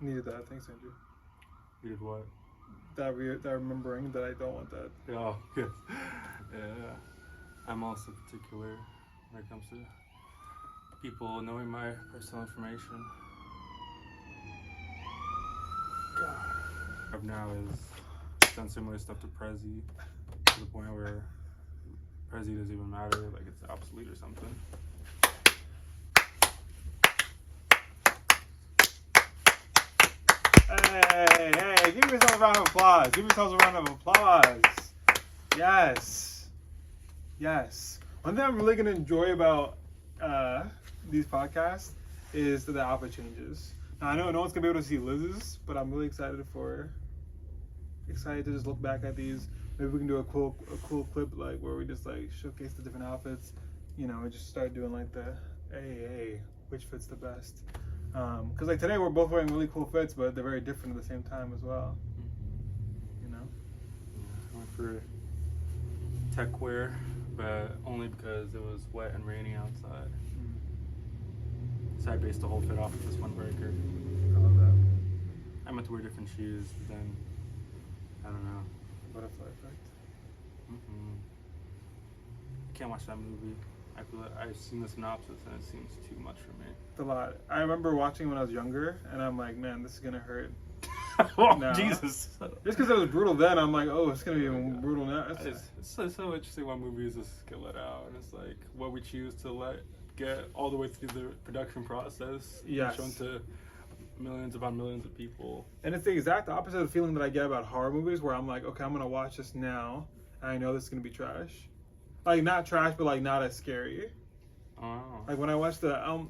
Needed that. Thanks, Andrew. Needed what? That remembering that I don't want that. Oh, yeah. Yeah. I'm also particular when it comes to people knowing my personal information. God. Now is done similar stuff to Prezi to the point where Prezi doesn't even matter, like it's obsolete or something. Hey, give yourself a round of applause. Give yourselves a round of applause. Yes. Yes. One thing I'm really going to enjoy about these podcasts is that the outfit changes. Now, I know no one's going to be able to see Liz's, but I'm really excited to just look back at these. Maybe we can do a cool clip like where we just like showcase the different outfits. You know, we just start doing like the hey, which fits the best. Because like today we're both wearing really cool fits, but they're very different at the same time as well. You know. Yeah, I went for tech wear, but only because it was wet and rainy outside. So I based the whole fit off of this one breaker. I love that. I meant to wear different shoes, but then I don't know. Butterfly effect. Can't watch that movie. I feel like I've seen the synopsis and it seems too much for me. It's a lot. I remember watching when I was younger, and I'm like, man, this is gonna hurt. Oh, now. Jesus! Just because it was brutal then, I'm like, oh, it's gonna be even brutal now. It's so interesting when movies just get let out, and it's like what we choose to get all the way through the production process, yes, shown to millions upon millions of people. And it's the exact opposite of the feeling that I get about horror movies, where I'm like, okay, I'm gonna watch this now, and I know this is gonna be trash. Like not trash, but like not as scary. Oh. Like when I watched the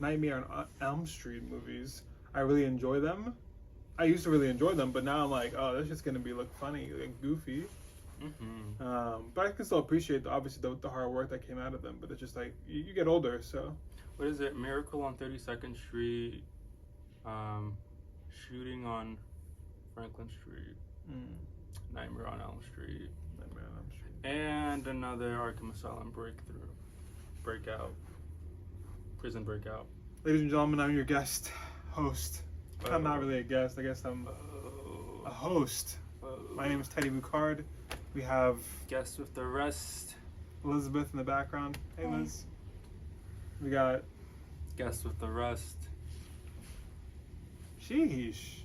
Nightmare on Elm Street movies, I really enjoy them. I used to really enjoy them, but now I'm like, oh, that's just gonna look funny, like goofy. But I can still appreciate obviously the hard work that came out of them. But it's just like you get older, so. What is it? Miracle on 32nd Street, Shooting on Franklin Street, Nightmare on Elm Street, and another Arkham Asylum prison breakout. Ladies and gentlemen, I'm your host. I'm not really a guest. I guess I'm a host. My name is Teddy Bucard. We have guests with the rest. Elizabeth in the background. Hey, Liz. We got guests with the rest. Sheesh.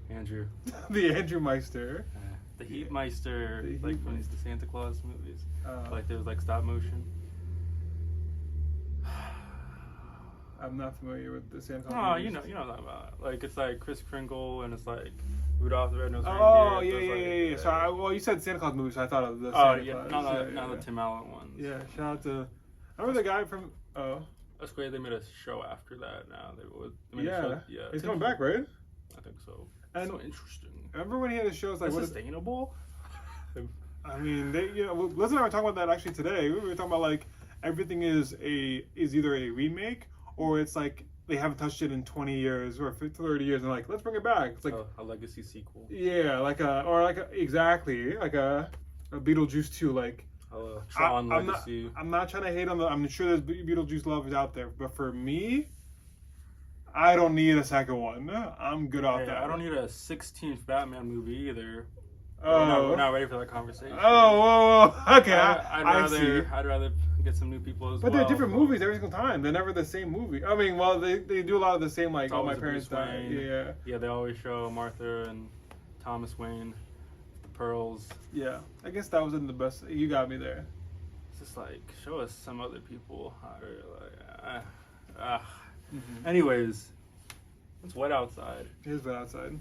Andrew. The Andrew Meister. The Heat Meister, like from the Santa Claus movies. Like there was like stop motion. I'm not familiar with the Santa Claus movies. You know what I'm about. Like it's like Kris Kringle and it's like Rudolph the Red-Nosed Reindeer. Oh, yeah. So you said Santa Claus movies, so I thought of the Santa Claus. Not the Tim Allen ones. Yeah, shout out to... I remember the guy from... Oh. That's great. They made a show after that now. They made a show. Yeah. He's coming back, right? I think so. And so interesting. Remember when he had his shows like... sustainable? I mean, Liz and I were talking about that actually today. We were talking about like everything is either a remake or it's like they haven't touched it in 20 years or 30 years and like let's bring it back. It's like a legacy sequel. Yeah, exactly like a Beetlejuice 2 like Tron legacy. I'm not trying to hate on I'm sure there's Beetlejuice lovers out there, but for me, I don't need a second one. I'm good off that. I don't need a 16th Batman movie either. Oh, we're not ready for that conversation. Oh, whoa. Okay, I'd rather get some new people as well. But they're different movies every single time. They're never the same movie. I mean, well, they do a lot of the same, like, oh, my parents died. Yeah. Yeah, they always show Martha and Thomas Wayne, the pearls. Yeah, I guess that wasn't the best. You got me there. It's just like, show us some other people. Anyways, it's wet outside. It is wet outside.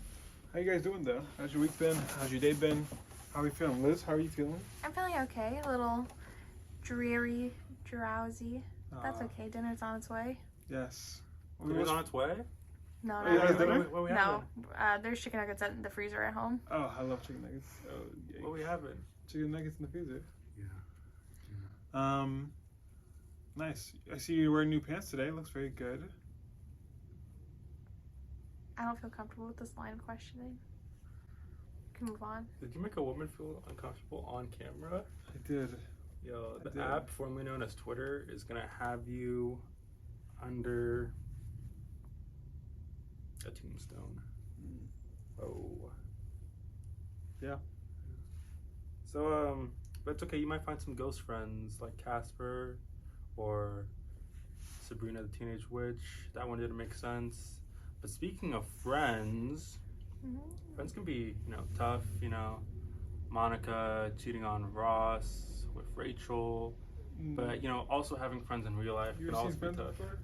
How you guys doing though? How's your week been? How's your day been? How are you feeling? Liz, how are you feeling? I'm feeling okay. A little dreary, drowsy. That's okay. Dinner's on its way. Yes. Dinner's on its way? No, no. There's chicken nuggets in the freezer at home. Oh, I love chicken nuggets. Oh, yikes. What we having? Chicken nuggets in the freezer. Yeah. Nice. I see you wearing new pants today. Looks very good. I don't feel comfortable with this line of questioning. We can move on. Did you make a woman feel uncomfortable on camera? I did. Yo, the app formerly known as Twitter is gonna have you under a tombstone. Oh. Yeah. So, but it's okay. You might find some ghost friends like Casper or Sabrina the Teenage Witch. That one didn't make sense. But speaking of friends, friends can be, tough. Monica cheating on Ross with Rachel. But, also having friends in real life can also be tough. Before?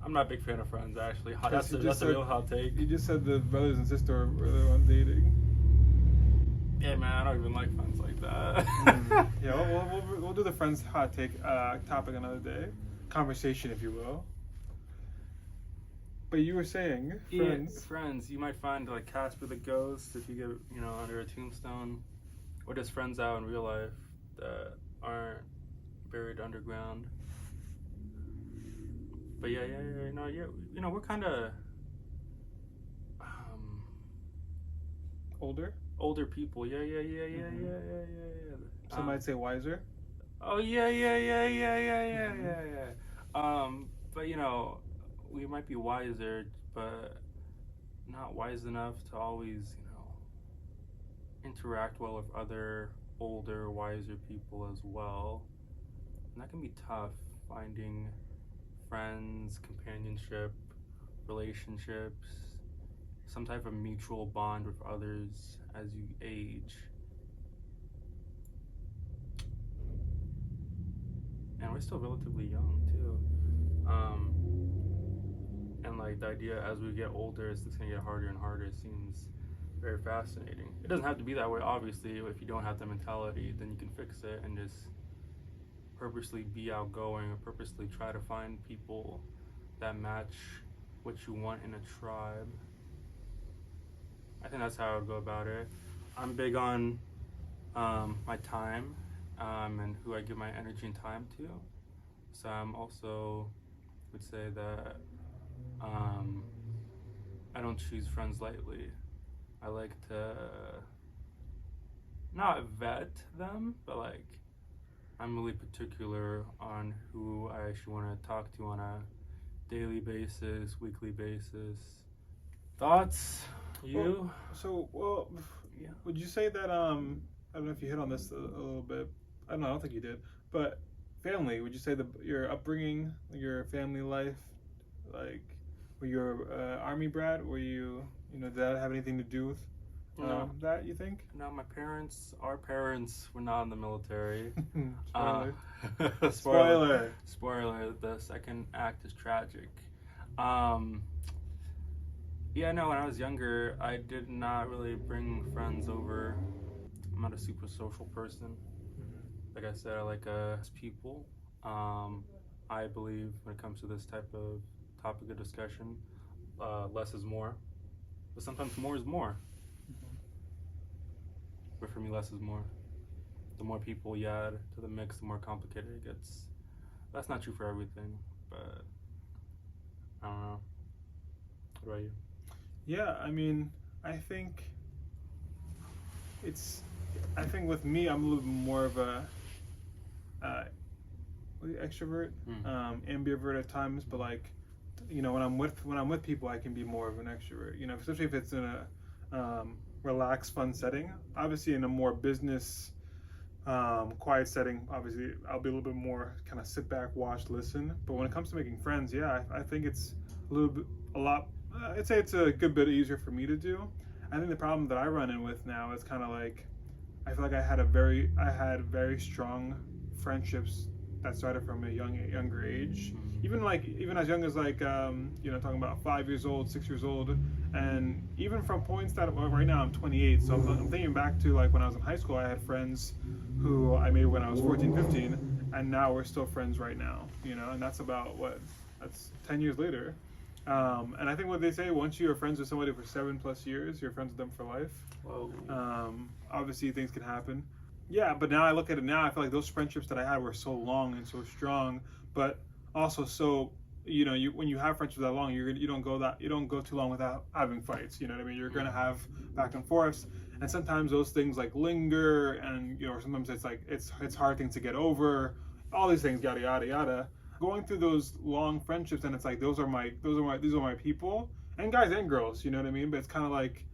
I'm not a big fan of friends, actually. That's a real hot take. You just said the brothers and sister were the one dating. Yeah, man, I don't even like friends like that. Yeah, we'll do the friends hot take topic another day. Conversation, if you will. But you were saying, friends. Yeah, friends. You might find like Casper the ghost if you get, under a tombstone. Or just friends out in real life that aren't buried underground. But yeah, we're kind of older people. Yeah. Some might say wiser. Oh yeah. But we might be wiser, but not wise enough to always, interact well with other older, wiser people as well. And that can be tough, finding friends, companionship, relationships, some type of mutual bond with others as you age. And we're still relatively young too. And like the idea as we get older, it's gonna get harder and harder. It seems very fascinating. It doesn't have to be that way, obviously. If you don't have the mentality, then you can fix it and just purposely be outgoing or purposely try to find people that match what you want in a tribe. I think that's how I would go about it. I'm big on my time and who I give my energy and time to. So I'm also would say that I don't choose friends lightly. I like to not vet them, but like I'm really particular on who I actually want to talk to on a daily basis, weekly basis. Thoughts? You? Yeah. Would you say that I don't know if you hit on this a little bit. I don't think you did. But family, would you say your upbringing, your family life, like were you army brat? Were you did that have anything to do with that, you think? No, our parents were not in the military. Spoiler. Spoiler, the second act is tragic. Yeah, no, when I was younger, I did not really bring friends over. I'm not a super social person. Like I said, I like people. I believe when it comes to this type of topic of discussion, less is more. But sometimes more is more. But for me, less is more. The more people you add to the mix, the more complicated it gets. That's not true for everything, but I don't know. What about you? Yeah, I think with me, I'm a little bit more of a extrovert, ambivert at times, but like, when I'm with people, I can be more of an extrovert. Especially if it's in a relaxed, fun setting. Obviously, in a more business, quiet setting, obviously, I'll be a little bit more kind of sit back, watch, listen. But when it comes to making friends, yeah, I think it's I'd say it's a good bit easier for me to do. I think the problem that I run in with now is kind of like, I feel like I had very strong friendships that started from a younger age. Even as young as talking about 5 years old, 6 years old, and even from points that right now I'm 28. So I'm thinking back to like when I was in high school, I had friends who I made when I was 14, 15, and now we're still friends right now. And that's that's 10 years later. And I think what they say, once you're friends with somebody for 7+ years, you're friends with them for life. Whoa. Obviously things can happen. Yeah, but now I look at it now, I feel like those friendships that I had were so long and so strong, but also so, when you have friendships that long, you don't go too long without having fights. You know what I mean? You're gonna have back and forths, and sometimes those things like linger, and or sometimes it's like it's hard things to get over. All these things, yada yada yada. Going through those long friendships, and it's like these are my people, and guys and girls, you know what I mean? But it's kind of like,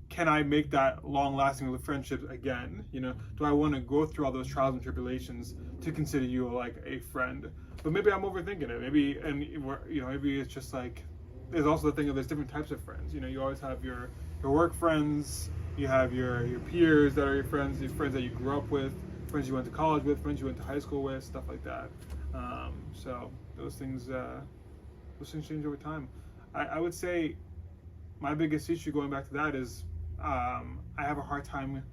can I make that long-lasting friendship again? You know, do I want to go through all those trials and tribulations to consider you like a friend? But maybe I'm overthinking it. Maybe, and you know, maybe it's just like, there's also the thing of there's different types of friends. You know, you always have your work friends, you have your peers that are your friends that you grew up with, friends you went to college with, friends you went to high school with, stuff like that. So those things change over time. I would say my biggest issue going back to that is I have a hard time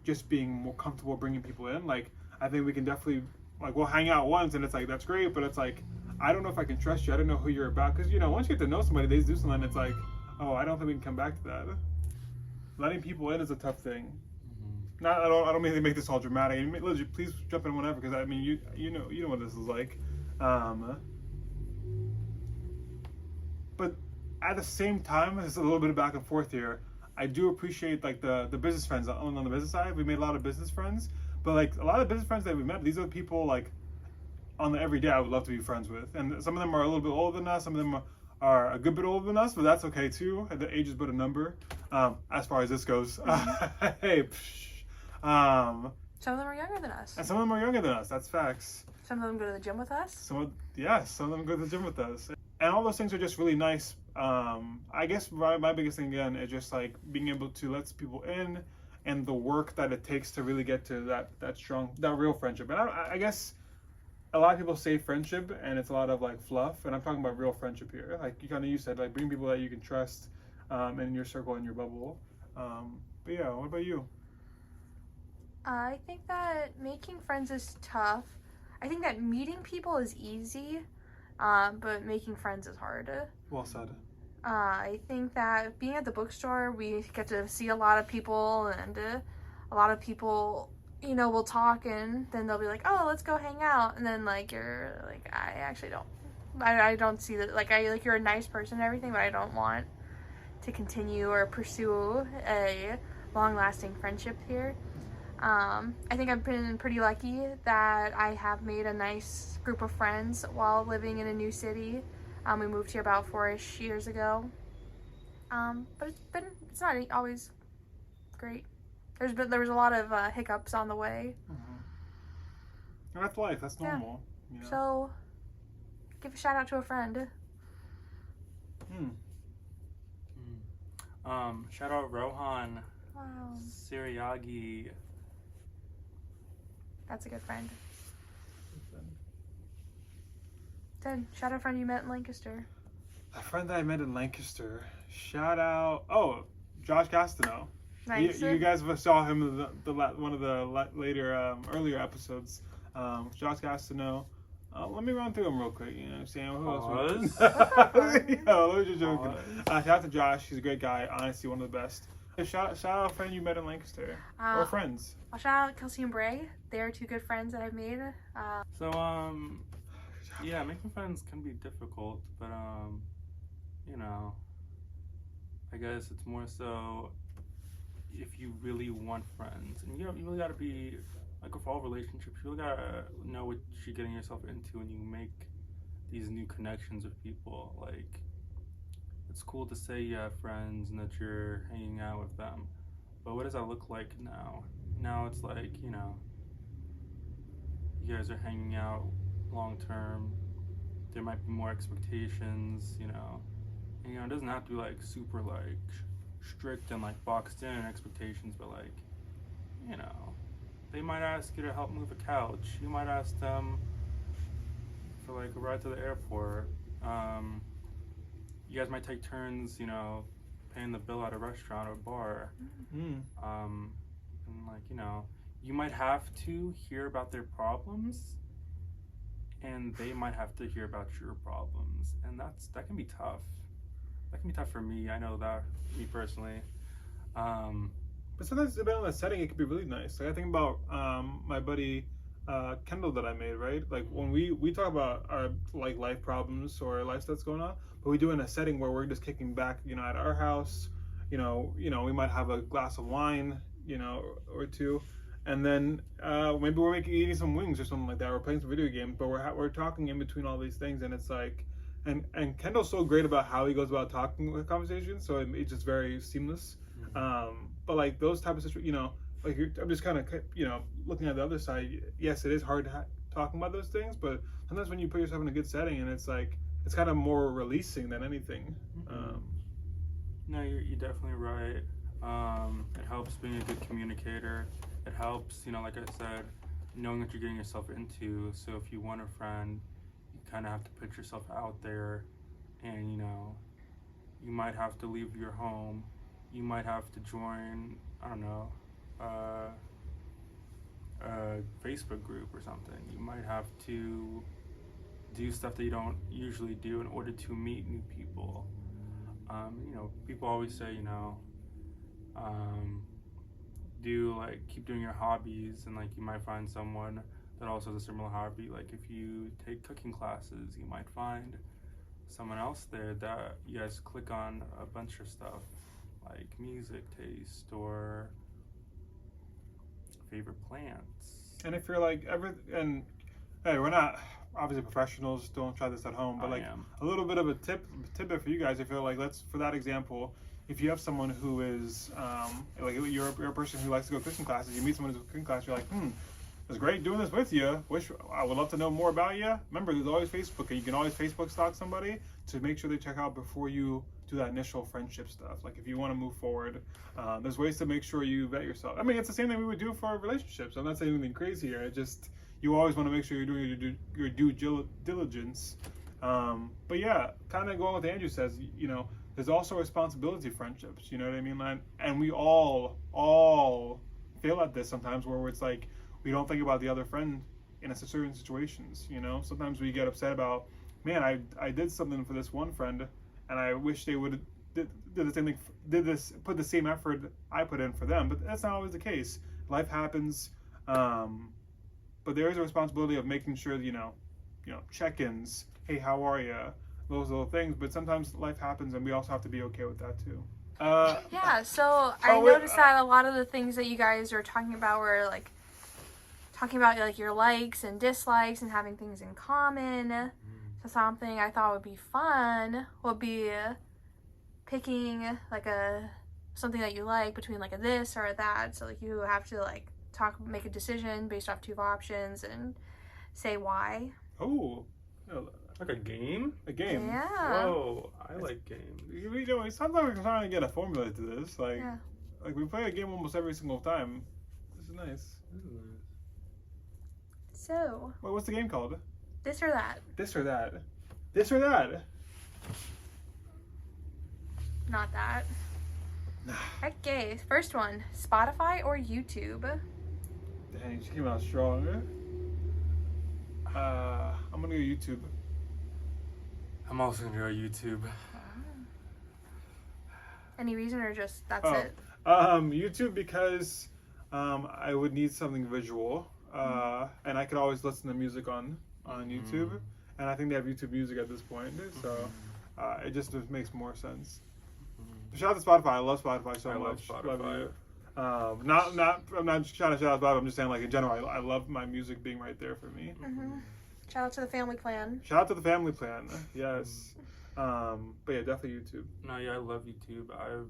just being more comfortable bringing people in. Like, I think we can definitely, like, we'll hang out once and it's like, that's great, but it's like, I don't know if I can trust you. I don't know who you're about. Because, you know, once you get to know somebody, they do something, it's like, oh, I don't think we can come back to that. Letting people in is a tough thing. Mm-hmm. I don't mean to make this all dramatic. Please jump in whenever, because I mean, you know what this is like. But at the same time, there's a little bit of back and forth here. I do appreciate like the business friends on the business side. We made a lot of business friends, but like a lot of business friends that we met, these are people like on the everyday I would love to be friends with. And some of them are a little bit older than us. Some of them are a good bit older than us, but that's okay too. The age is but a number, as far as this goes. Hey, some of them are younger than us. And some of them are younger than us. That's facts. Some of them go to the gym with us. Some of them go to the gym with us. And all those things are just really nice. I guess my biggest thing again is just like being able to let people in, and the work that it takes to really get to that real friendship. And I guess a lot of people say friendship and it's a lot of like fluff, and I'm talking about real friendship here. Like you said, like bring people that you can trust in your circle, in your bubble. But yeah, what about you? I think that making friends is tough. I think that meeting people is easy, but making friends is hard. Well said. I think that being at the bookstore, we get to see a lot of people, and a lot of people, you know, will talk, and then they'll be like, oh, let's go hang out. And then, like, you're like, I actually don't. I don't see that. Like, you're a nice person and everything, but I don't want to continue or pursue a long-lasting friendship here. I think I've been pretty lucky that I have made a nice group of friends while living in a new city. We moved here about 4-ish years ago. But it's not always great. There was a lot of hiccups on the way. Mm-hmm. And that's life. That's normal. Yeah. You know? So, give a shout out to a friend. Shout out Rohan. Wow. Siriagi. That's a good friend. Ted, shout out a friend you met in Lancaster. A friend that I met in Lancaster. Shout out. Oh, Josh Gastineau. Nice. You guys saw him in one of the earlier episodes. Josh Gastineau. Let me run through him real quick. You know what I'm saying? Who else? Yo, let me just joking. Shout out to Josh. He's a great guy. Honestly, one of the best. Shout out a friend you met in Lancaster. Or friends. I'll shout out Kelsey and Bray. They are two good friends that I've made. Yeah, making friends can be difficult, but you know, I guess it's more so if you really want friends, and you really gotta be like with all relationships, you really gotta know what you're getting yourself into when you make these new connections with people. Like, it's cool to say you have friends and that you're hanging out with them, but what does that look like now? Now it's like, you know, you guys are hanging out long term. There might be more expectations, you know. And, you know, it doesn't have to be like super like strict and like boxed in expectations, but like, you know, they might ask you to help move a couch. You might ask them for like a ride to the airport. You guys might take turns, you know, paying the bill at a restaurant or bar. And like, you know, you might have to hear about their problems, and they might have to hear about your problems, and that can be tough. That can be tough for me. I know that, me personally. But sometimes depending on the setting, it can be really nice. Like I think about my buddy Kendall that I made, right? Like when we talk about our like life problems or life that's going on, but we do it in a setting where we're just kicking back, you know, at our house. You know, we might have a glass of wine, you know, or two. And then maybe we're eating some wings or something like that. We're playing some video games, but we're talking in between all these things, and it's like and Kendall's so great about how he goes about talking with conversations, so it's just very seamless. But like those type of situations, like I'm just kind of looking at the other side. Yes, it is hard talking about those things, but sometimes when you put yourself in a good setting, and it's like it's kind of more releasing than anything. No, you're definitely right. It helps being a good communicator. It helps, like I said, knowing what you're getting yourself into. So if you want a friend, you kind of have to put yourself out there, and you might have to leave your home. You might have to join, I don't know, a Facebook group or something. You might have to do stuff that you don't usually do in order to meet new people. People always say, keep doing your hobbies, and like you might find someone that also has a similar hobby. Like if you take cooking classes, you might find someone else there that you guys click on a bunch of stuff, like music taste or favorite plants. And if you're like hey, we're not obviously professionals, don't try this at home, but a little bit of a tidbit for you guys. If you're like, for that example, if you have someone who is like you're a person who likes to go to cooking classes, you meet someone who's a cooking class, you're like, it's great doing this with you. I would love to know more about you. Remember, there's always Facebook, and you can always Facebook stalk somebody to make sure they check out before you do that initial friendship stuff. Like if you want to move forward, there's ways to make sure you vet yourself. I mean, it's the same thing we would do for our relationships. I'm not saying anything crazy here. It just, you always want to make sure you're doing your due diligence. But yeah, kind of going with what Andrew says, there's also responsibility friendships, you know what I mean? And we all fail at this sometimes, where it's like, we don't think about the other friend in certain situations, Sometimes we get upset about, man, I did something for this one friend, and I wish they would did the same thing, put the same effort I put in for them. But that's not always the case. Life happens, but there is a responsibility of making sure that, check-ins, hey, how are you? Those little things. But sometimes life happens, and we also have to be okay with that too. So I noticed that a lot of the things that you guys are talking about were like talking about like your likes and dislikes and having things in common. So something I thought would be fun would be picking like something that you like between like a this or a that. So like you have to like make a decision based off two options and say why. Oh, like a game? A game. Yeah. Whoa, I like games. Sometimes we're trying to get a formula to this. Like we play a game almost every single time. This is nice. So. Wait, what's the game called? This or that. This or that. This or that. Not that. Okay, first one. Spotify or YouTube? Dang, she came out strong. I'm gonna go YouTube. I'm also gonna go YouTube. Any reason or just that's it? YouTube because I would need something visual. And I could always listen to music on YouTube, and I think they have YouTube Music at this point, so it just makes more sense. Shout out to Spotify. I love Spotify so much. Love Spotify. I'm not trying to shout out Spotify. I'm just saying, like in general, I love my music being right there for me. Shout out to the family plan. Shout out to the family plan. Yes. But yeah, definitely YouTube. No, yeah, I love YouTube. I've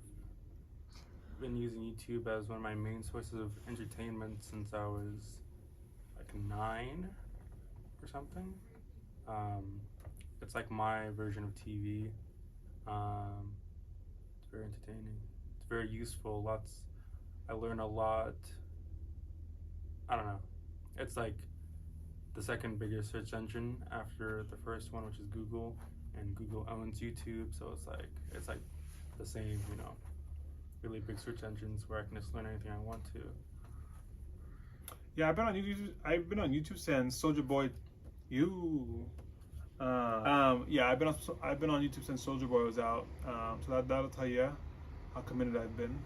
been using YouTube as one of my main sources of entertainment since I was like 9 or something. It's like my version of TV. It's very entertaining. It's very useful. I learn a lot. I don't know. It's like the second biggest search engine after the first one, which is Google, and Google owns YouTube, so it's like the same, really big search engines where I can just learn anything I want to. Yeah, I've been on YouTube since Soulja Boy. Yeah, I've been on YouTube since Soulja Boy was out. So that'll tell you how committed I've been.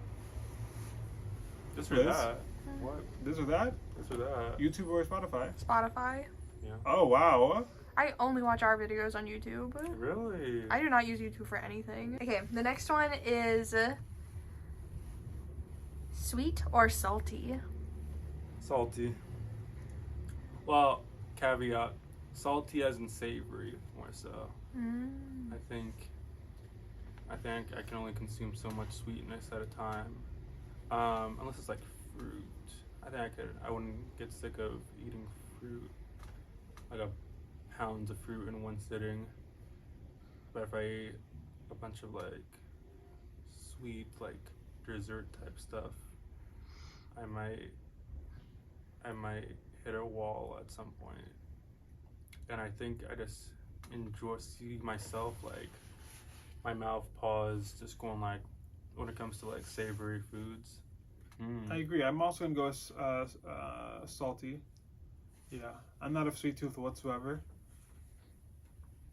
This or that? What? This or that? This or that? YouTube or Spotify? Spotify. Yeah. Oh wow. I only watch our videos on YouTube. Really? I do not use YouTube for anything. Okay, the next one is sweet or salty? Salty. Well, caveat, salty as in savory, more so. I think I can only consume so much sweetness at a time, unless it's like fruit. I think I wouldn't get sick of eating fruit, like pounds of fruit in one sitting. But if I ate a bunch of like sweet, like dessert type stuff, I might hit a wall at some point. And I think I just enjoy seeing myself, like my mouth pause just going like when it comes to like savory foods. I agree. I'm also gonna go salty. Yeah, I'm not a sweet tooth whatsoever.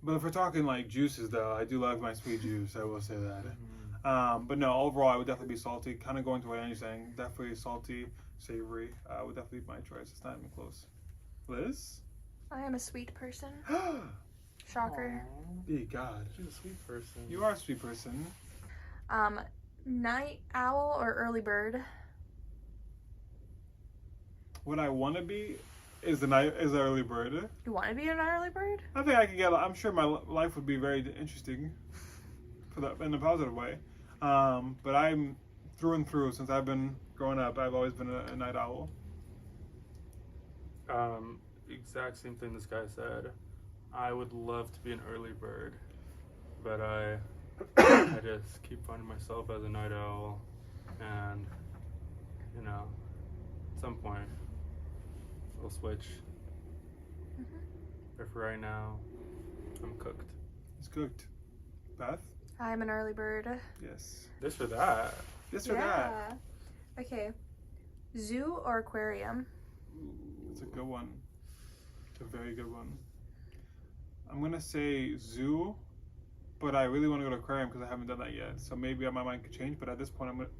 But if we're talking like juices, though, I do love my sweet juice. I will say that. But no, overall, I would definitely be salty. Kind of going to what Andy's saying. Definitely salty, savory. Would definitely be my choice. It's not even close. Liz? I am a sweet person. Shocker. Be God. She's a sweet person. You are a sweet person. Night owl or early bird? What I want to be is the early bird. You want to be an early bird? I think I could get. I'm sure my life would be very interesting, in a positive way. But I'm through and through. Since I've been growing up, I've always been a night owl. Exact same thing this guy said. I would love to be an early bird, but I just keep finding myself as a night owl, and at some point we'll switch. But for right now, I'm cooked. It's cooked. Beth? I'm an early bird. Yes. This or that. This or that. Okay. Zoo or aquarium? It's a good one. It's a very good one. I'm gonna say zoo, but I really want to go to aquarium because I haven't done that yet. So maybe my mind could change. But at this point, I'm gonna.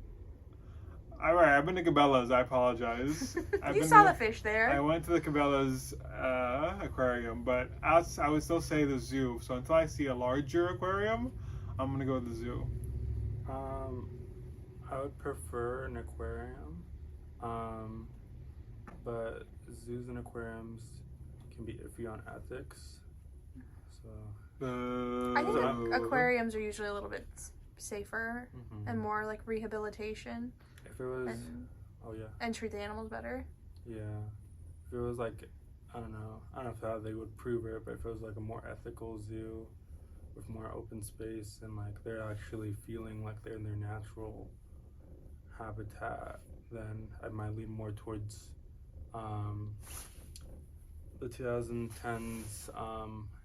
All right, I've been to Cabela's. I apologize. You saw the fish there. I went to the Cabela's aquarium, but I would still say the zoo. So until I see a larger aquarium, I'm gonna go with the zoo. I would prefer an aquarium, but zoos and aquariums can be iffy on ethics. So I think aquariums are usually a little bit safer and more like rehabilitation. If it was, and treat the animals better. Yeah, if it was like, I don't know how they would prove it, but if it was like a more ethical zoo with more open space and like they're actually feeling like they're in their natural habitat, then I might lean more towards the 2010s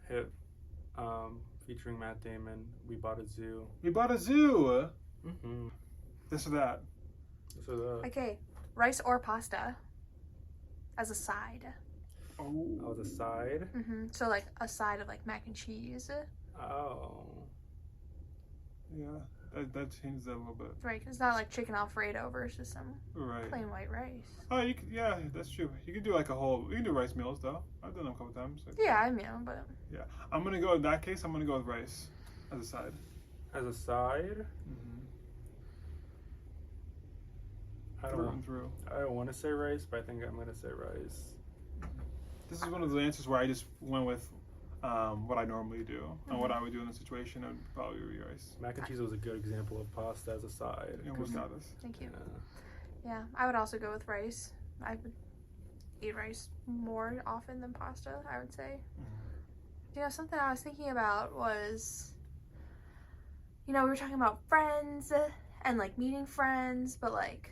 hit featuring Matt Damon, We Bought a Zoo. We bought a zoo. This or that. Okay, rice or pasta as a side. Oh, as a side? So like a side of like mac and cheese. Oh. Yeah, that changes that a little bit. Right, 'cause it's not like chicken Alfredo versus some plain white rice. Oh, you could, yeah, that's true. You can do like you can do rice meals though. I've done them a couple times. So. Yeah, I mean, but. Yeah, I'm gonna go in that case. I'm gonna go with rice as a side. As a side? I don't want to say rice, but I think I'm gonna say rice. This is one of the answers where I just went with what I normally do and what I would do in the situation. It would probably be rice. Mac and cheese was a good example of pasta as a side. It was not this. Thank you. Yeah, I would also go with rice. I would eat rice more often than pasta, I would say. Something I was thinking about was, we were talking about friends and like meeting friends, but like,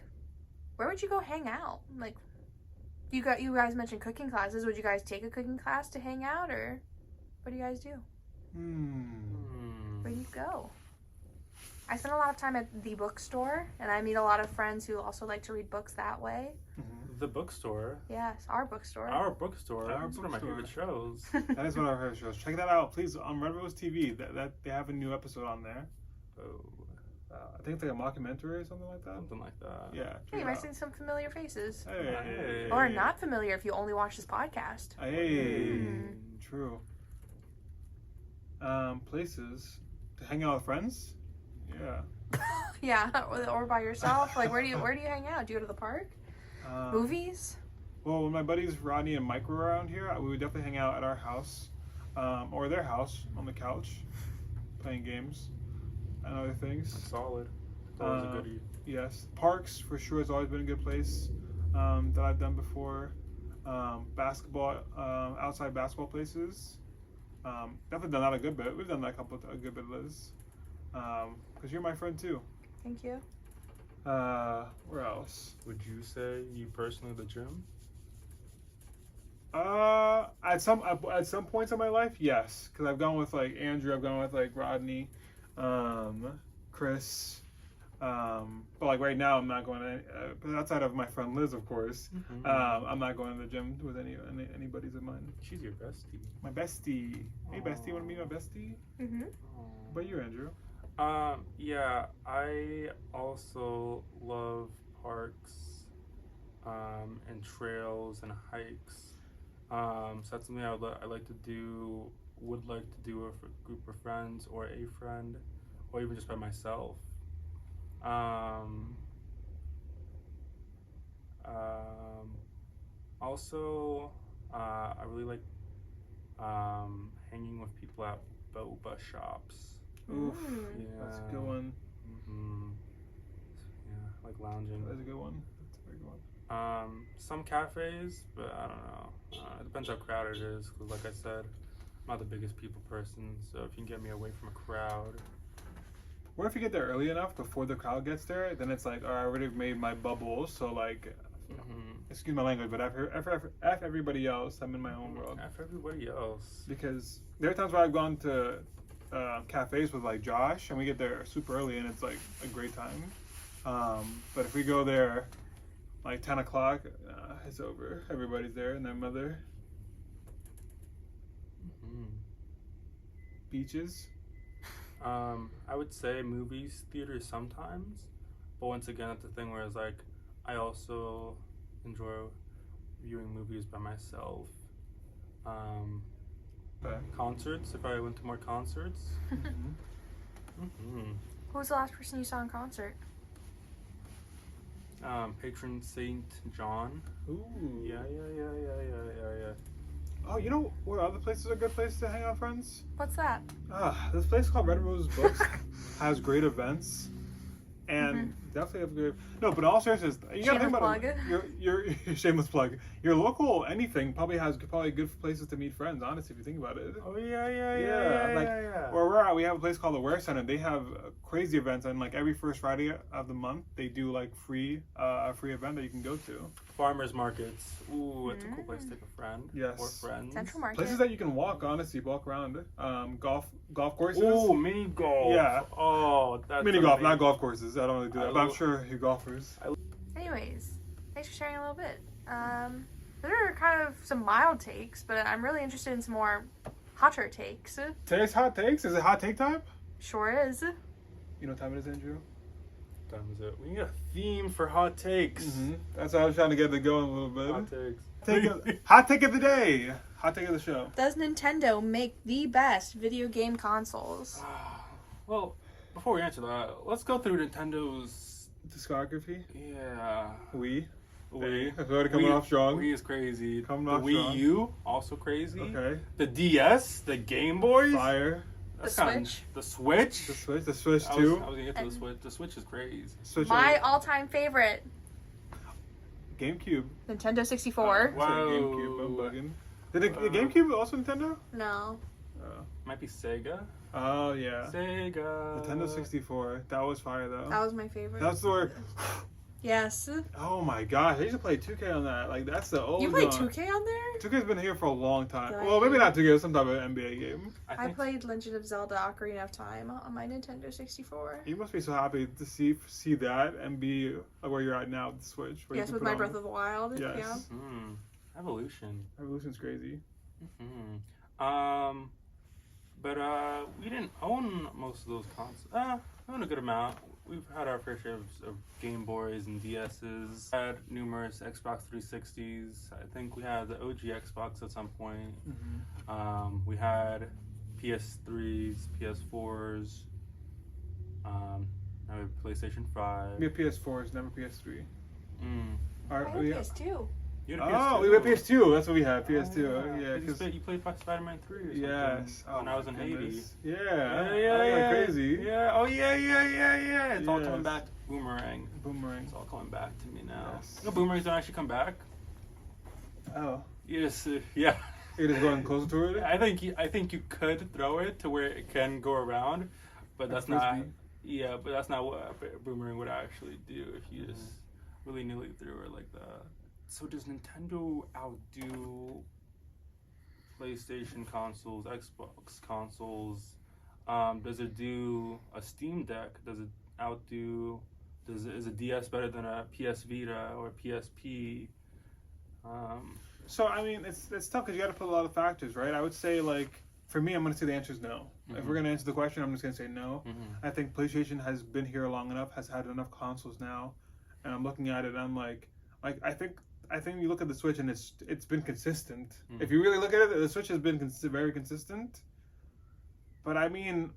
where would you go hang out? Like, you guys mentioned cooking classes. Would you guys take a cooking class to hang out, or what do you guys do? Where do you go? I spend a lot of time at the bookstore, and I meet a lot of friends who also like to read books that way. The bookstore? Yes, our bookstore. Our bookstore. That's one of my favorite shows. That is one of our favorite shows. Check that out, please, on Readrose TV. That they have a new episode on there. I think it's like a mockumentary or something like that. Something like that. Yeah. Hey, you might see some familiar faces. Hey. Or not familiar if you only watch this podcast. Hey. True. Places to hang out with friends. Yeah. Yeah, or by yourself. Like, where do you hang out? Do you go to the park? Movies? Well, when my buddies Rodney and Mike were around here, we would definitely hang out at our house. or their house on the couch, playing games and other things. Solid. It's always a goodie. Yes, parks for sure has always been a good place that I've done before. Basketball, outside basketball places. Definitely done that a good bit. We've done that a good bit, Liz. Because you're my friend too. Thank you. Where else? Would you say you personally the gym? At some points in my life, yes. Because I've gone with like Andrew, I've gone with like Rodney, Chris. But like right now, I'm not going to. But outside of my friend Liz, of course, I'm not going to the gym with anybody's of mine. She's your bestie. My bestie. Hey, bestie, want to meet my bestie? Mm-hmm. What about you, Andrew? Yeah, I also love parks, and trails and hikes. So that's something I would like to do with a group of friends or a friend, or even just by myself. Also, I really like hanging with people at boba shops. Oof, Yeah. that's a good one. Yeah, like lounging. That's a good one. That's a very good one. Some cafes, but I don't know. It depends how crowded it is. Cause like I said, I'm not the biggest people person. So if you can get me away from a crowd. What if you get there early enough before the crowd gets there? Then it's like, oh, I already made my bubble, so like, excuse my language, but F everybody else. I'm in my own world. F everybody else. Because there are times where I've gone to cafes with like Josh, and we get there super early, and it's like a great time. But if we go there like 10 o'clock, it's over. Everybody's there, and their mother. Beaches. I would say movies, theaters sometimes, but once again, it's a thing where it's like I also enjoy viewing movies by myself. Concerts, if I went to more concerts. Who was the last person you saw in concert? Patron Saint John. Ooh. Yeah. Oh, you know where other places are good places to hang out, friends? What's that? This place called Readrosebooks has great events, and definitely have good. No, but in all seriousness, you gotta think about it. Your shameless plug. Your local anything probably has good places to meet friends. Honestly, if you think about it. Oh yeah. Where we're at, we have a place called the Wear Center. They have crazy events, and like every first Friday of the month, they do like a free event that you can go to. Farmers markets. Ooh, it's a cool place to take a friend. Yes. Or friends. Central Market. Places that you can walk. Honestly, walk around. Golf courses. Ooh, mini golf. Yeah. Oh, that's mini golf, amazing. not golf courses. I don't really do that, but I'm sure you golfers. Anyways, thanks for sharing a little bit. There are kind of some mild takes, but I'm really interested in some more hotter takes. Today's hot takes. Is it hot take time? Sure is. You know what time it is, Andrew? What time is it? We need a theme for hot takes. That's how I was trying to get it going a little bit. Hot takes. Hot take of the day. Hot take of the show. Does Nintendo make the best video game consoles? Well, before we answer that, let's go through Nintendo's discography. Yeah. Wii. Wii. It's already coming off strong. Wii is crazy. Coming the off Wii strong. U, also crazy. Okay. The DS, the Game Boys. Fire. The Switch. The Switch. The Switch too. I was gonna get to the Switch. The Switch is crazy. Switch My all-time favorite. GameCube. Nintendo 64. Wow. GameCube. I'm bugging. Did the GameCube also Nintendo? No. Might be Sega. Oh yeah. Sega. Nintendo 64. That was fire though. That was my favorite. That's the word. Yes. Oh my gosh, I used to play 2K on that. Like that's the old. You played 2K on there? 2K's been here for a long time. Good. Well, maybe not 2K, some type of NBA game. I played Legend of Zelda: Ocarina of Time on my Nintendo 64. You must be so happy to see that and be where you're at now with the Switch. Yes, with my Breath of the Wild. Yes. Yeah. Evolution. Evolution's crazy. But we didn't own most of those consoles. We own a good amount. We've had our fair share of Game Boys and DS's. Had numerous Xbox 360s. I think we had the OG Xbox at some point. We had PS3s, PS4s. Now we have PlayStation 5. We have PS4s, never PS3. I have PS2. You had a Oh, PS2. we had PS2. That's what we had. PS2. Yeah. You played Spider-Man 3 or something. Yes. When I was in Haiti. Yeah. Yeah. Crazy. Yeah. Oh yeah. It's all coming Yes. back. Boomerang. Boomerang. It's all coming back to me now. Yes. No, boomerangs don't actually come back. Oh. Yes. Yeah. It is going closer to it. I think you could throw it to where it can go around, but that's not. Frisbee. Yeah, but that's not what a boomerang would actually do if you just really nilly threw it like that. So does Nintendo outdo PlayStation consoles, Xbox consoles? Does it do a Steam Deck? Does it outdo? Is a DS better than a PS Vita or a PSP? So I mean, it's tough because you got to put a lot of factors, right? I would say like for me, I'm going to say the answer is no. If we're going to answer the question, I'm just going to say no. I think PlayStation has been here long enough, has had enough consoles now, and I'm looking at it and I'm like I think you look at the Switch and it's been consistent. If you really look at it, the Switch has been very consistent. But I mean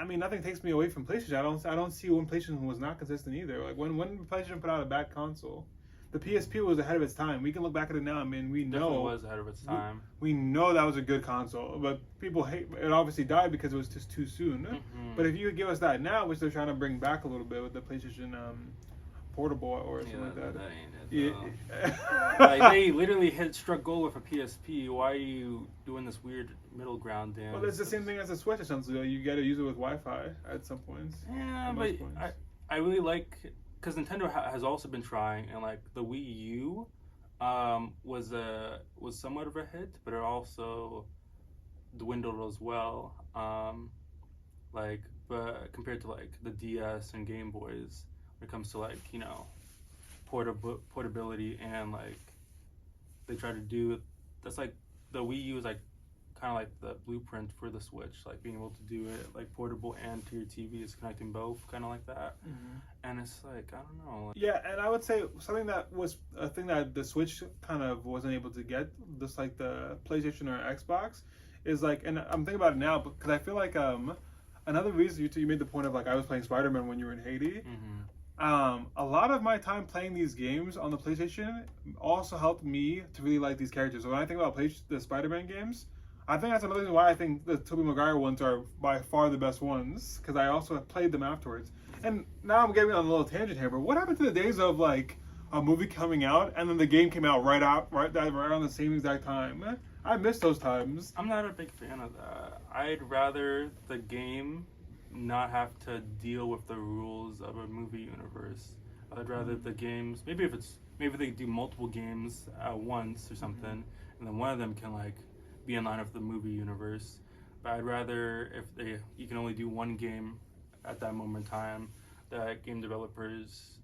nothing takes me away from PlayStation. I don't see when PlayStation was not consistent either. Like when PlayStation put out a bad console, the PSP was ahead of its time. We can look back at it now. I mean, we know Definitely was ahead of its time. We know that was a good console, but people hate it. Obviously died because it was just too soon. But if you could give us that now, which they're trying to bring back a little bit with the PlayStation Portable or something like that. That ain't it. Like they literally struck gold with a PSP. Why are you doing this weird middle ground dance? Well, it's the same thing as a Switch essentially. You got to use it with Wi-Fi at some points. Yeah, but I really like because Nintendo has also been trying, and like the Wii U was somewhat of a hit, but it also dwindled as well. But compared to like the DS and Game Boys, when it comes to like portability and like they try to do that's like the Wii U is like kind of like the blueprint for the Switch, like being able to do it like portable and to your TV is connecting both, kind of like that. And it's like I don't know. Yeah, and I would say something that was a thing that the Switch kind of wasn't able to get, just like the PlayStation or Xbox, is like, and I'm thinking about it now because I feel like another reason you made the point of like I was playing Spider-Man when you were in Haiti. A lot of my time playing these games on the PlayStation also helped me to really like these characters. So when I think about the Spider-Man games, I think that's another reason why I think the Tobey Maguire ones are by far the best ones, because I also have played them afterwards. And now I'm getting on a little tangent here, but what happened to the days of like a movie coming out and then the game came out right around the same exact time? I miss those times. I'm not a big fan of that. I'd rather the game not have to deal with the rules of a movie universe. I'd rather the games, maybe they do multiple games at once or something, and then one of them can like be in line with the movie universe. But I'd rather if you can only do one game at that moment in time, that game developers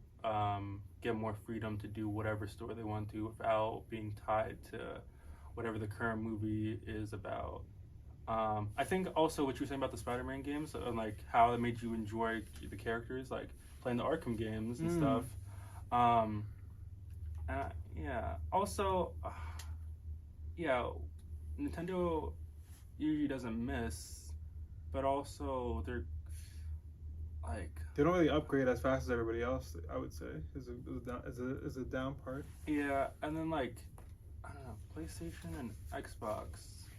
get more freedom to do whatever story they want to without being tied to whatever the current movie is about. I think also what you were saying about the Spider-Man games and like how it made you enjoy the characters, like playing the Arkham games and stuff. Yeah. Also, Nintendo usually doesn't miss, but also they're like they don't really upgrade as fast as everybody else. I would say is a down part. Yeah, and then like I don't know, PlayStation and Xbox.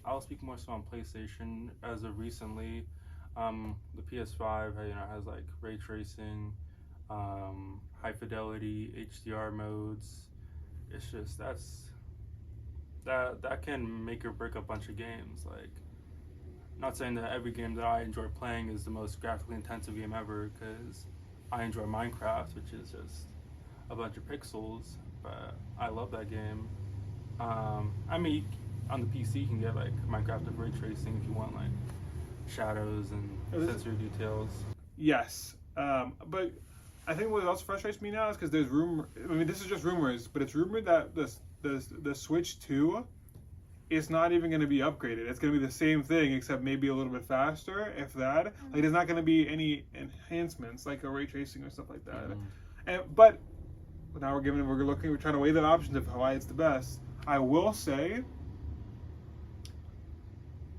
I'll speak more so on PlayStation as of recently. The PS5 has like ray tracing, high fidelity HDR modes. It's just that can make or break a bunch of games. Like, not saying that every game that I enjoy playing is the most graphically intensive game ever, because I enjoy Minecraft, which is just a bunch of pixels, but I love that game. I mean, on the PC you can get like Minecraft with ray tracing if you want like shadows and sensory details. Yes, but I think what also frustrates me now is because there's rumor. I mean, this is just rumors, but it's rumored that the Switch 2 is not even going to be upgraded. It's going to be the same thing except maybe a little bit faster, if that. Like, there's not going to be any enhancements like a ray tracing or stuff like that. But now we're trying to weigh the options of why it's the best. I will say,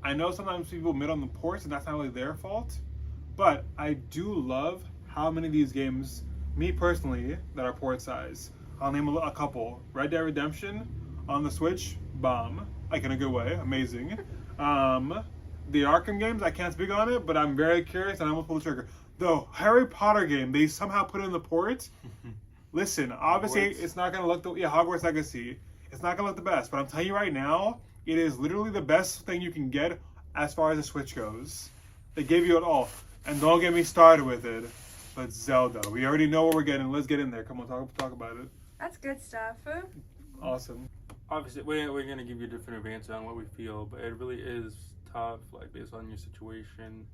I know sometimes people admit on the ports and that's not really their fault, but I do love how many of these games, me personally, that are port size. I'll name a couple. Red Dead Redemption On the Switch, bomb. Like in a good way, amazing. The Arkham games, I can't speak on it, but I'm very curious and I almost pull the trigger. The Harry Potter game, they somehow put in the port. Listen, obviously it's not gonna look Hogwarts Legacy. It's not gonna look the best, but I'm telling you right now, it is literally the best thing you can get as far as the Switch goes. They gave you it all, and don't get me started with it. But Zelda, we already know what we're getting. Let's get in there. Come on, talk about it. That's good stuff. Awesome. Obviously, we're gonna give you a different answer on what we feel, but it really is tough, like based on your situation.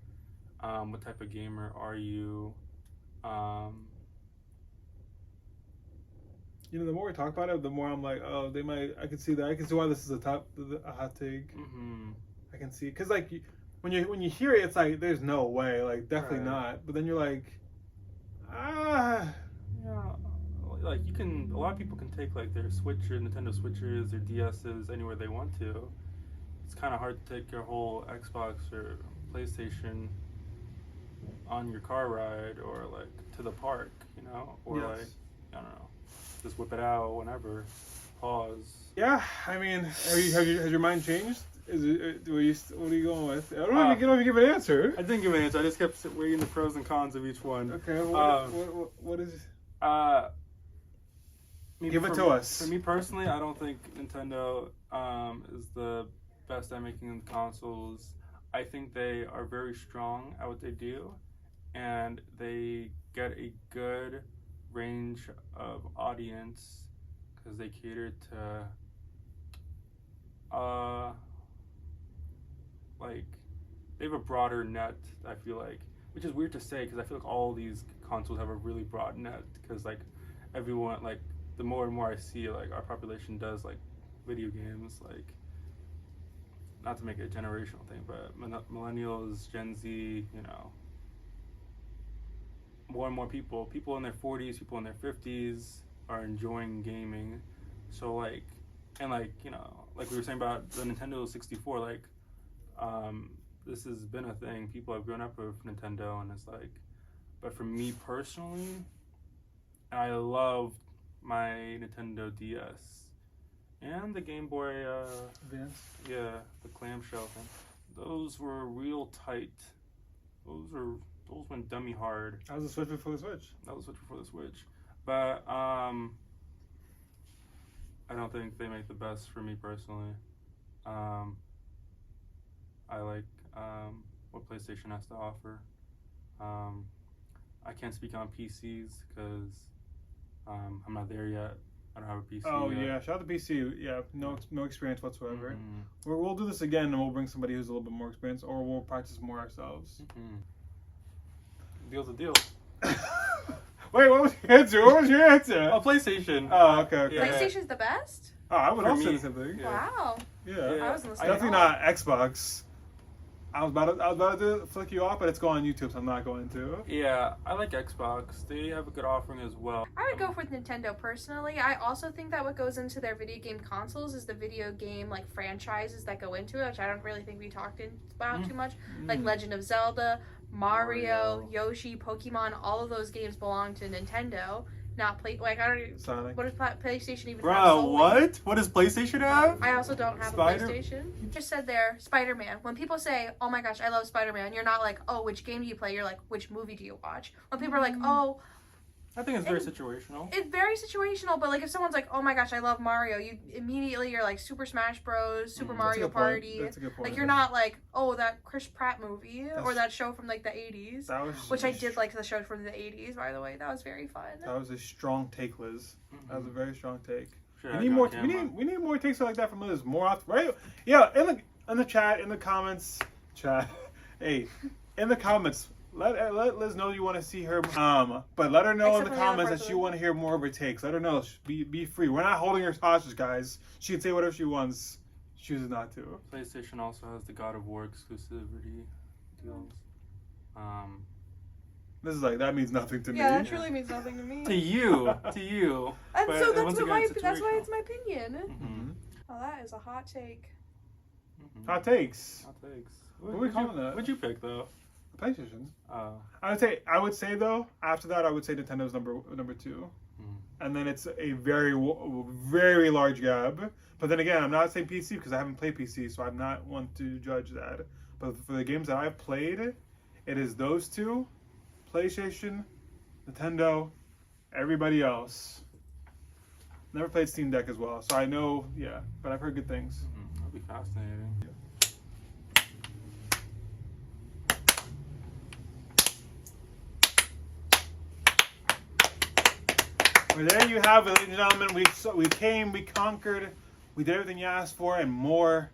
What type of gamer are you? You know, the more we talk about it, the more I'm like, oh, they might. I can see that. I can see why this is a hot take. Mm-hmm. I can see, cause like when you hear it, it's like there's no way, like definitely not. But then you're like, yeah. Like you can, a lot of people can take like their Nintendo Switches, their DSs anywhere they want to. It's kind of hard to take your whole Xbox or PlayStation on your car ride or like to the park, you know, or like I don't know, just whip it out whenever. Pause. Yeah, I mean, has your mind changed? Is it? What are you going with? I don't know if you give an answer. I didn't give an answer. I just kept weighing the pros and cons of each one. Okay. What is? Give it to us. For me personally, I don't think Nintendo is the best at making consoles. I think they are very strong at what they do, and they get a good range of audience because they cater to like they have a broader net. I feel like, which is weird to say because I feel like all these consoles have a really broad net because like everyone, like the more and more I see like our population does like video games, like not to make it a generational thing, but millennials, Gen Z, you know, more and more people in their 40s, people in their 50s are enjoying gaming. So like, and like, you know, like we were saying about the Nintendo 64, like this has been a thing. People have grown up with Nintendo, and it's like, but for me personally, I love my Nintendo DS and the Game Boy Advance. Yeah, the clamshell thing. Those were real tight. Those went dummy hard. That was the Switch before the Switch. That was the Switch before the Switch. But I don't think they make the best for me personally. I like what PlayStation has to offer. I can't speak on PCs because I'm not there yet. I don't have a PC. Oh yet. yeah, shout out to PC. Yeah, no experience whatsoever. Mm-hmm. We'll do this again, and we'll bring somebody who's a little bit more experienced, or we'll practice more ourselves. Mm-hmm. Deal's a deal. Wait, what was your answer? Oh, PlayStation. Oh, okay. Yeah. PlayStation's the best? Oh, I would For also say me. the same thing. Yeah. Wow. Yeah. I wasn't listening. Definitely not Xbox. I was about to flick you off, but it's going on YouTube, so I'm not going to. Yeah, I like Xbox. They have a good offering as well. I would go with Nintendo personally. I also think that what goes into their video game consoles is the video game like franchises that go into it, which I don't really think we talked about too much. Like Legend of Zelda, Mario, Yoshi, Pokemon, all of those games belong to Nintendo. Not I don't. Sonic. What does PlayStation even have? Bro, solely? what? What does PlayStation have? I also don't have a PlayStation. You just said there, Spider-Man. When people say, "Oh my gosh, I love Spider-Man," you're not like, "Oh, which game do you play?" You're like, "Which movie do you watch?" When people are like, "Oh," I think it's very situational. it's very situational. But like, if someone's like, "Oh my gosh, I love Mario," you're like Super Smash Bros, Super Mario Party. That's a good point. Like you're not like, "Oh, that Chris Pratt movie or that show from like the '80s," which I did like the show from the '80s. By the way, that was very fun. That was a strong take, Liz. That was a very strong take. Sure, we need more. We need more takes like that from Liz more often, right? Yeah, in the chat, in the comments, hey, in the comments. Let Liz know you want to see her, but let her know in the comments that you want to hear more of her takes. Let her know. Be free. We're not holding her hostage, guys. She can say whatever she wants. She chooses not to. PlayStation also has the God of War exclusivity deals. This is like, that means nothing to me. Yeah, that truly means nothing to me. To you. And But so once that's why again, it's my opinion. Mm-hmm. Oh, that is a hot take. Mm-hmm. Hot takes. Hot takes. What are we calling that? What'd you pick though? PlayStation. Oh. I would say though, after that I would say Nintendo's number two. and then it's a very, very large gap. But then again, I'm not saying PC because I haven't played PC, so I'm not one to judge that. But for the games that I've played, it is those two, PlayStation, Nintendo, everybody else. Never played Steam Deck as well, so I know, yeah, but I've heard good things. That'll be fascinating. Well, there you have it, ladies and gentlemen. We came, we conquered, we did everything you asked for and more.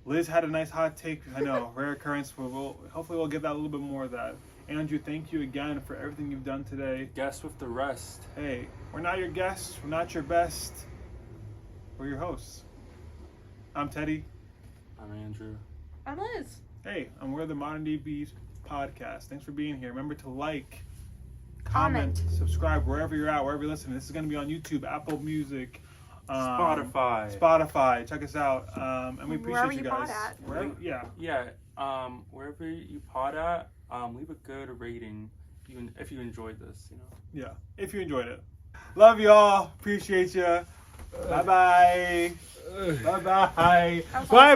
Liz had a nice hot take. I know, rare occurrence. Hopefully we'll get that a little bit more of that. Andrew, thank you again for everything you've done today. Guess with the rest. Hey, we're not your guests. We're not your best. We're your hosts. I'm Teddy. I'm Andrew. I'm Liz. Hey, and we're the Modern Day Beat Podcast. Thanks for being here. Remember to like, Comment. subscribe wherever you're at, wherever you're listening. This is going to be on YouTube, Apple Music, Spotify. Check us out. And we appreciate Wherever you you guys. pod at. Yeah. Yeah. Wherever you pod at, leave a good rating. Even if you enjoyed this, you know. Yeah. If you enjoyed it. Love y'all. Appreciate you. Bye bye. Bye bye. Bye bye.